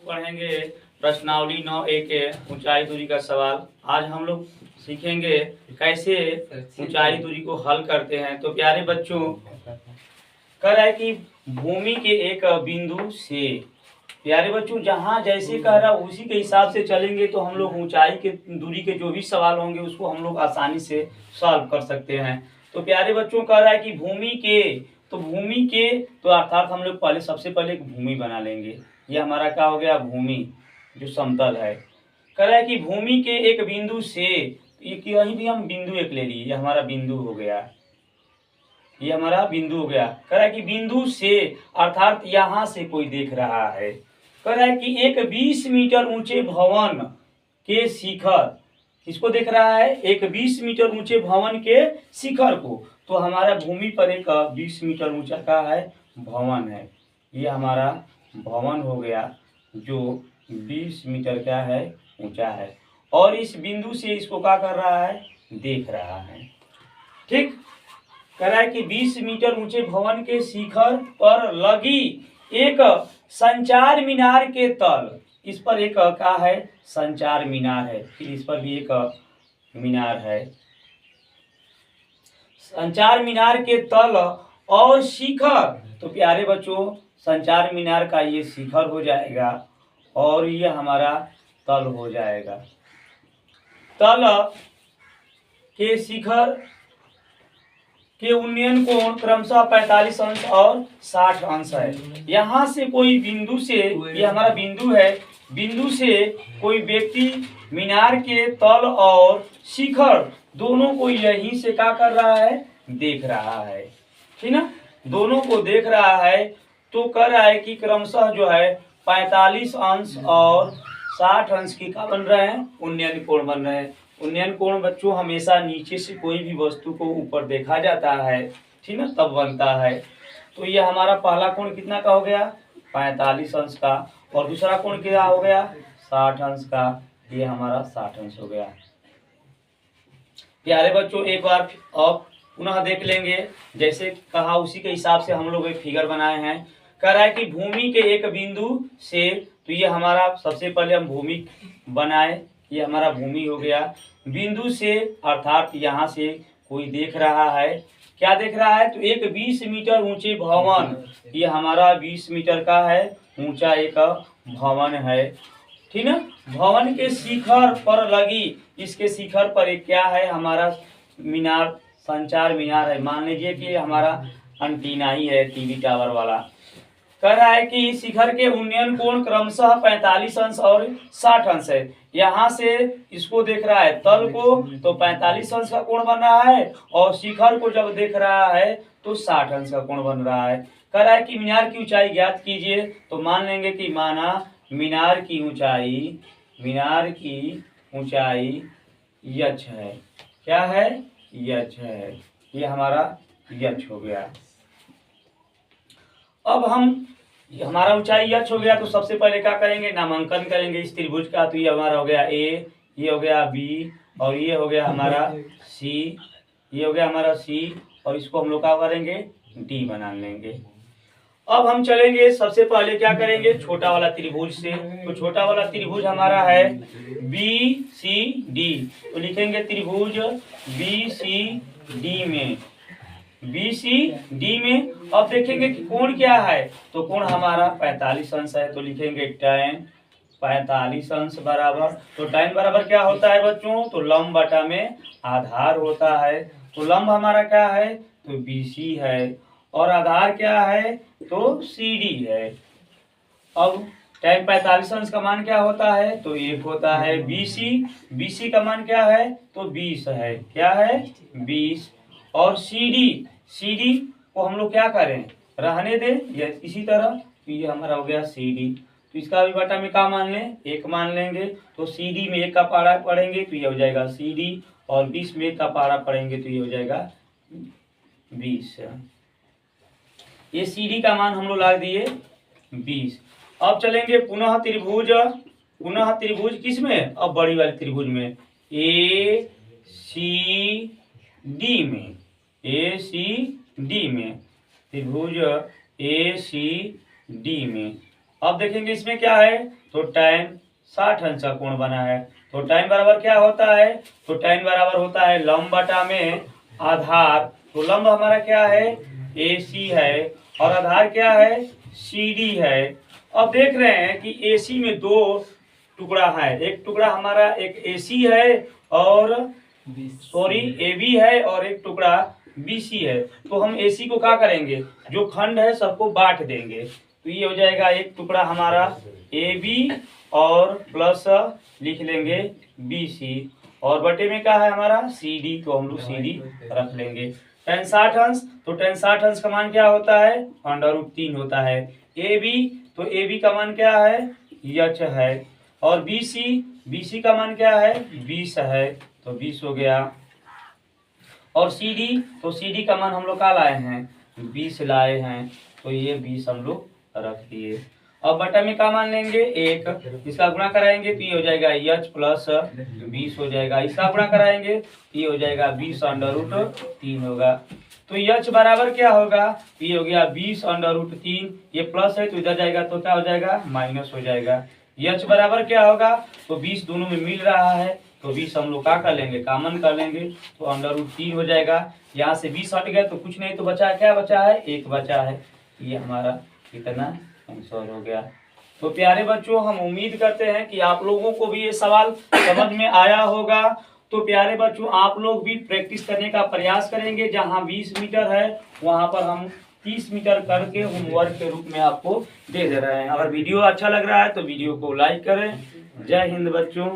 पढ़ेंगे प्रश्नावली 9A के ऊंचाई दूरी का सवाल। आज हम लोग सीखेंगे कैसे ऊंचाई दूरी को हल करते हैं। तो प्यारे बच्चों, कह रहा है कि भूमि के एक बिंदु से, प्यारे बच्चों जहां जैसे कह रहा है उसी के हिसाब से चलेंगे तो हम लोग ऊंचाई के दूरी के जो भी सवाल होंगे उसको हम लोग आसानी से सॉल्व कर सकते हैं। तो प्यारे बच्चों कह रहा है कि भूमि के तो अर्थात हम लोग पहले सबसे पहले एक भूमि बना लेंगे। ये हमारा क्या हो गया, भूमि जो समतल है। कह रहा है कि भूमि के एक बिंदु से, ये कहीं भी हम बिंदु एक ले लिए, ये हमारा बिंदु हो गया, ये हमारा बिंदु हो गया। कह रहा है कि बिंदु से अर्थात यहां से कोई देख रहा है। कह रहा है कि एक 20 मीटर ऊंचे भवन के शिखर, किसको देख रहा है, एक 20 मीटर ऊंचे भवन के शिखर को। तो हमारा भूमि पर एक 20 मीटर ऊंचा का है भवन है, ये हमारा भवन हो गया जो 20 मीटर का है ऊंचा है, और इस बिंदु से इसको क्या कर रहा है, देख रहा है। ठीक, कह रहा है कि 20 मीटर ऊंचे भवन के शिखर पर लगी एक संचार मीनार के तल, इस पर एक क्या है, संचार मीनार है, फिर इस पर भी एक मीनार है। संचार मीनार के तल और शिखर, तो प्यारे बच्चों संचार मीनार का ये शिखर हो जाएगा और ये हमारा तल हो जाएगा। तल के शिखर के उन्नयन कोण क्रमशः 45 अंश और 60 अंश है। यहाँ से कोई बिंदु से, ये हमारा बिंदु है, बिंदु से कोई व्यक्ति मीनार के तल और शिखर दोनों को यहीं से क्या कर रहा है, देख रहा है, ठीक ना, दोनों को देख रहा है। तो कह रहा है कि क्रमशः जो है 45 अंश और 60 अंश की क्या बन रहे हैं, उन्नयन कोण बन रहे हैं। उन्नयन कोण बच्चों हमेशा नीचे से कोई भी वस्तु को ऊपर देखा जाता है, ठीक ना, तब बनता है। तो ये हमारा पहला कोण कितना का हो गया, 45 अंश का, और दूसरा कोण क्या हो गया, 60 अंश का, ये हमारा 60 अंश हो गया। प्यारे बच्चों एक बार और पुनः देख लेंगे, जैसे कहा उसी के हिसाब से हम लोग एक फिगर बनाए हैं। कह रहा है कि भूमि के एक बिंदु से, तो ये हमारा सबसे पहले हम भूमि बनाए, ये हमारा भूमि हो गया। बिंदु से अर्थात यहाँ से कोई देख रहा है, क्या देख रहा है, तो एक 20 मीटर ऊंचे भवन, ये हमारा 20 मीटर का है ऊंचा एक भवन है, ठीक ना। भवन के शिखर पर लगी, इसके शिखर पर एक क्या है, हमारा मीनार, संचार मीनार है। मान लीजिए कि हमारा एंटीना ही है, टीवी टावर वाला। कह रहा है कि शिखर के उन्नयन कोण क्रमशः 45 अंश और 60 अंश है। यहाँ से इसको देख रहा है तल को, तो 45 अंश का कोण बन रहा है, और शिखर को जब देख रहा है तो 60 अंश का कोण बन रहा है। कह रहा है कि मीनार की ऊंचाई ज्ञात कीजिए। तो मान लेंगे कि माना मीनार की ऊंचाई यच है, क्या है, यच है, ये हमारा यच हो गया। अब हमारा ऊंचाई यच हो गया, तो सबसे पहले क्या करेंगे, नामांकन करेंगे इस त्रिभुज का। तो ये हमारा हो गया ए, ये हो गया बी, और ये हो गया हमारा सी, ये हो गया हमारा सी, और इसको हम लोग क्या करेंगे, डी बना लेंगे। अब हम चलेंगे, सबसे पहले क्या करेंगे, छोटा वाला त्रिभुज से। तो छोटा वाला त्रिभुज हमारा है बी सी डी, तो लिखेंगे त्रिभुज बी सी डी में, बी सी डी में। अब देखेंगे कि कोण क्या है, तो कोण हमारा 45 अंश है, तो लिखेंगे tan 45 अंश बराबर, तो tan बराबर क्या होता है बच्चों, तो लंब बटा में आधार होता है। तो लंब हमारा क्या है, तो BC है, और आधार क्या है, तो CD है। अब tan 45 अंश का मान क्या होता है, तो 1 होता है। BC का मान क्या है, तो 20 है, क्या है, 20, और CD को हम लोग क्या करें, रहने दें, या इसी तरह, तो ये हमारा हो गया CD। तो इसका भी बटा में क्या मान लें, 1 मान लेंगे। तो CD में 1 का पारा पढ़ेंगे तो ये हो जाएगा CD, और 20 में 1 का पारा पढ़ेंगे तो ये हो जाएगा 20। ये CD का मान हम लोग ला दिए 20। अब चलेंगे पुनः त्रिभुज किसमें, अब बड़ी वाली त्रिभुज में, ACD में, त्रिभुज ACD में। अब देखेंगे इसमें क्या है, तो tan 60 अंश का कोण बना है। तो tan बराबर क्या होता है, तो tan बराबर होता है लंब बटा में आधार। तो लंब हमारा क्या है, AC है, और आधार क्या है, CD है। अब देख रहे हैं कि AC में दो टुकड़ा है, एक टुकड़ा हमारा एक AC है और सॉरी AB है, और एक टुकड़ा BC है। तो हम AC को क्या करेंगे, जो खंड है सबको बांट देंगे। तो ये हो जाएगा एक टुकड़ा हमारा AB और प्लस लिख लेंगे BC, और बटे में क्या है हमारा CD, तो हम लोग CD रख लेंगे। tan 60 अंश, तो tan 60 अंश का मान क्या होता है, √3 होता है। AB, तो AB का मान क्या है, h है, और BC का मान क्या है, 20 है, तो 20 हो गया। और CD, तो CD का मान हम लोग क्या लाए हैं, 20 लाए हैं, तो ये 20 हम लोग रख दिए। अब बटा में क्या मान लेंगे, 1, इसका गुणा कराएंगे तो ये हो जाएगा h प्लस 20 हो जाएगा, इसका गुणा कराएंगे तो ये हो जाएगा 20√3 होगा। तो h बराबर क्या होगा, ये हो गया 20√3, ये प्लस है तो इधर जाएगा तो क्या हो जाएगा, माइनस हो जाएगा। h बराबर क्या होगा, तो 20 दोनों में मिल रहा है, तो 20 हम लोग क्या कर लेंगे, कॉमन कर लेंगे, तो √3 हो जाएगा। यहाँ से 20 हट गया तो कुछ नहीं, तो बचा क्या बचा है, 1 बचा है। ये हमारा कितना आंसर हो गया। तो प्यारे बच्चों, हम उम्मीद करते हैं कि आप लोगों को भी ये सवाल समझ में आया होगा। तो प्यारे बच्चों, आप लोग भी प्रैक्टिस करने का प्रयास करेंगे। जहाँ 20 मीटर है वहाँ पर हम 30 मीटर करके होमवर्क के रूप में आपको दे रहे हैं। अगर वीडियो अच्छा लग रहा है तो वीडियो को लाइक करें। जय हिंद बच्चों।